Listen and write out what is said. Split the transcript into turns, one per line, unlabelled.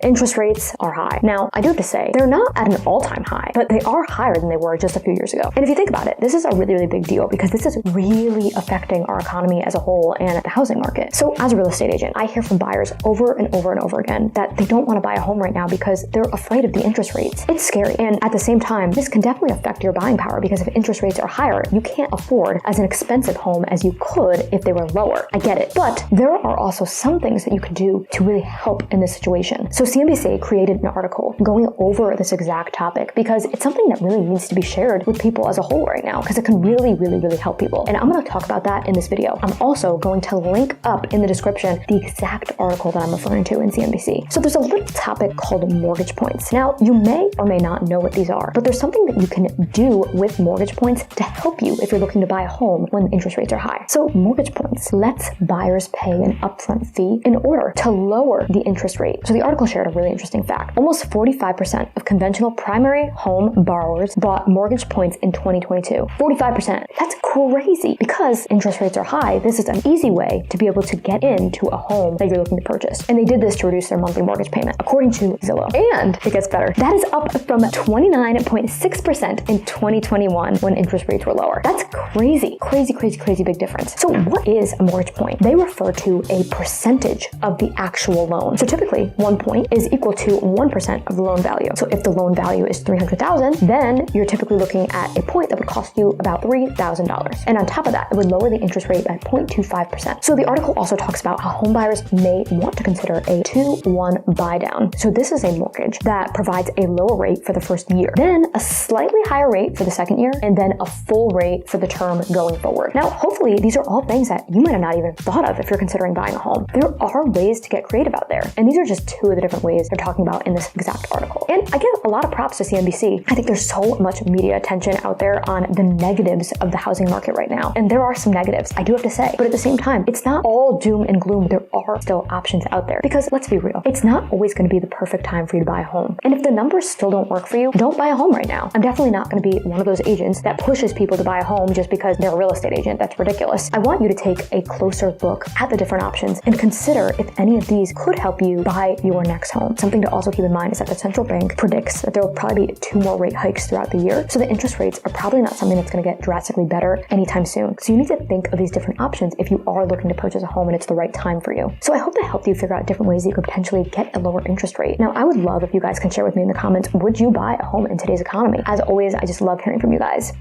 Interest rates are high. Now, I do have to say, they're not at an all-time high, but they are higher than they were just a few years ago. And if you think about it, this is a really, really big deal because this is really affecting our economy as a whole and the housing market. So as a real estate agent, I hear from buyers over and over and over again that they don't want to buy a home right now because they're afraid of the interest rates. It's scary. And at the same time, this can definitely affect your buying power because if interest rates are higher, you can't afford as an expensive home as you could if they were lower. I get it. But there are also some things that you can do to really help in this situation. So CNBC created an article going over this exact topic because it's something that really needs to be shared with people as a whole right now because it can really, really, really help people. And I'm going to talk about that in this video. I'm also going to link up in the description the exact article that I'm referring to in CNBC. So there's a little topic called mortgage points. Now, you may or may not know what these are, but there's something that you can do with mortgage points to help you if you're looking to buy a home when interest rates are high. So mortgage points lets buyers pay an upfront fee in order to lower the interest rate. So the article shared a really interesting fact. Almost 45% of conventional primary home borrowers bought mortgage points in 2022. 45%. That's crazy. Because interest rates are high, this is an easy way to be able to get into a home that you're looking to purchase. And they did this to reduce their monthly mortgage payment, according to Zillow. And it gets better. That is up from 29.6% in 2021 when interest rates were lower. That's crazy. Crazy, crazy, crazy big difference. So what is a mortgage point? They refer to a percentage of the actual loan. So typically, 1 point is equal to 1% of the loan value. So if the loan value is $300,000, then you're typically looking at a point that would cost you about $3,000. And on top of that, it would lower the interest rate by 0.25%. So the article also talks about how home buyers may want to consider a 2-1 buy down. So this is a mortgage that provides a lower rate for the first year, then a slightly higher rate for the second year, and then a full rate for the term going forward. Now, hopefully, these are all things that you might have not even thought of if you're considering buying a home. There are ways to get creative out there, and these are just two of the different ways they're talking about in this exact article. And I give a lot of props to CNBC. I think there's so much media attention out there on the negatives of the housing market right now, and there are some negatives, I do have to say. But at the same time, it's not all doom and gloom. There are still options out there because let's be real, it's not always going to be the perfect time for you to buy a home. And if the numbers still don't work for you, don't buy a home right now. I'm definitely not going to be one of those agents that pushes people to buy a home just because they're a real estate agent. That's ridiculous. I want you to take a closer look at the different options and consider if any of these could help you buy your next home. Something to also keep in mind is that the central bank predicts that there will probably be 2 more rate hikes throughout the year. So the interest rates are probably not something that's going to get drastically better anytime soon. So you need to think of these different options if you are looking to purchase a home and it's the right time for you. So I hope that helped you figure out different ways that you could potentially get a lower interest rate. Now, I would love if you guys can share with me in the comments, would you buy a home in today's economy? As always, I just love hearing from you guys.